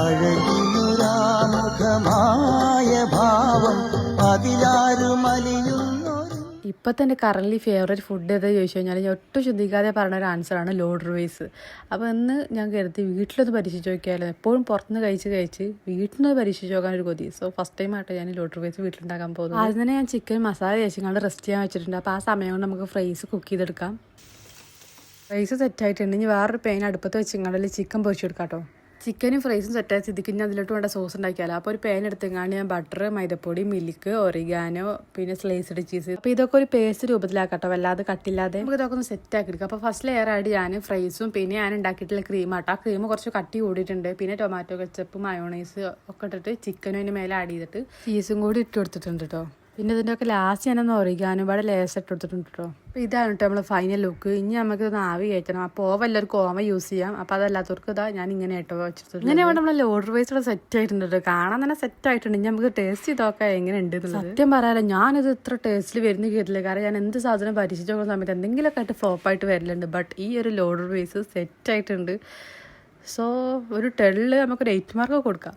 അഴകിനുരാമുഖമായ ഭാവം അതിലാരുമലിയുന്നൊരു. ഇപ്പം തന്നെ കറൻലി ഫേവറേറ്റ് ഫുഡ് ഏതാ ചോദിച്ചു കഴിഞ്ഞാൽ ഞാൻ ഒട്ടും ശ്രദ്ധിക്കാതെ പറഞ്ഞ ഒരു ആൻസറാണ് ലോഡ് റൈസ്. അപ്പോൾ ഇന്ന് ഞാൻ കരുതി വീട്ടിലൊന്ന് പരീക്ഷിച്ച് നോക്കിയാലോ. എപ്പോഴും പുറത്തുനിന്ന് കഴിച്ച് വീട്ടിൽ നിന്ന് പരീക്ഷിച്ച് നോക്കാൻ ഒരു കൊതി. സോ ഫസ്റ്റ് ടൈം ആയിട്ട് ഞാൻ ലോഡ് റൈസ് വീട്ടിലുണ്ടാക്കാൻ പോകുന്നത്. ആദ്യം തന്നെ ഞാൻ ചിക്കൻ മസാല തേച്ചിങ്ങാണ്ട് റെസ്റ്റ് ചെയ്യാൻ വെച്ചിട്ടുണ്ട്. അപ്പോൾ ആ സമയം കൊണ്ട് നമുക്ക് ഫ്രൈസ് കുക്ക് ചെയ്തെടുക്കാം. റൈസ് സെറ്റായിട്ടുണ്ട്. ഇനി വേറൊരു പാൻ അടുപ്പത്ത് വെച്ചിങ്ങാണ്ട് ചിക്കൻ പൊരിച്ചെടുക്കാം കേട്ടോ. ചിക്കനും ഫ്രൈസും സെറ്റായ സ്ഥിതിക്ക് ഞാൻ അതിലോട്ട് വേണ്ട സോസ് ഉണ്ടാക്കിയാലോ. അപ്പോൾ ഒരു പാൻ എടുത്തെങ്ങാണ്ട് ഞാൻ ബട്ടർ, മൈദപ്പൊടി, മിൽക്ക്, ഒറിഗാനോ, പിന്നെ സ്ലൈസ്ഡ് ചീസ്, അപ്പോൾ ഇതൊക്കെ ഒരു പേസ്റ്റ് രൂപത്തിലാക്കട്ടോ, വല്ലാതെ കട്ടില്ലാതെ നമുക്ക് ഇതൊക്കെ ഒന്ന് സെറ്റ് ആക്കി എടുക്കാം. അപ്പോൾ ഫസ്റ്റ് ലെയർ ആയിട്ട് ഞാൻ ഫ്രൈസും പിന്നെ ഞാൻ ഉണ്ടാക്കിയിട്ടുള്ള ക്രീം ആട്ടോ. ആ ക്രീം കുറച്ച് കട്ടി കൂടിയിട്ടുണ്ട്. പിന്നെ ടൊമാറ്റോ കെച്ചപ്പ്, മയോണൈസ് ഒക്കെ ഇട്ടിട്ട് ചിക്കനും അതിന് മേലെ ആഡ് ചെയ്തിട്ട് ചീസും കൂടി ഇട്ട് കൊടുത്തിട്ടുണ്ട് കേട്ടോ. പിന്നെ ഇതിൻ്റെ ഒക്കെ ലാസ്റ്റ് ഞാനൊന്ന് ഒറിഗാനോ ഇവിടെ ലേസ് ഇട്ട് കൊടുത്തിട്ടുണ്ട് കേട്ടോ. അപ്പോൾ ഇതാണ് കേട്ടോ നമ്മൾ ഫൈനൽ ലുക്ക്. ഇനി നമുക്ക് ഇതൊന്ന് ആവി കയറ്റണം. അപ്പോൾ എല്ലാവർക്കും ഓവൻ യൂസ് ചെയ്യാം. അപ്പോൾ അതല്ലാത്തവർക്ക് ഇതാ ഞാൻ ഇങ്ങനെ കേട്ടോ വെച്ചിട്ടുണ്ട്. ഇങ്ങനെ ഇവിടെ നമ്മൾ ലോഡ് റൈസ് സെറ്റ് ആയിട്ടുണ്ട് കേട്ടോ. കാണാൻ തന്നെ സെറ്റ് ആയിട്ടുണ്ട്. ഇനി നമുക്ക് ടേസ്റ്റ് ചെയ്തൊക്കെ എങ്ങനെ ഉണ്ട് എന്നുള്ളത്. സത്യം പറയാലോ ഞാനിത് ഇത്ര ടേസ്റ്റിൽ വരുന്ന കേട്ടില്ല. കാരണം ഞാൻ എന്ത് സാധനം പരീക്ഷിച്ച് നോക്കുന്ന സമയത്ത് എന്തെങ്കിലുമൊക്കെ ആയിട്ട് ഫ്ലോപ്പായിട്ട് വരലുണ്ട്. ബട്ട് ഈ ഒരു ലോഡ് റൈസ് സെറ്റ് ആയിട്ടുണ്ട്. സോ ഒരു 10 നമുക്കൊരു 8 മാർക്ക് കൊടുക്കാം.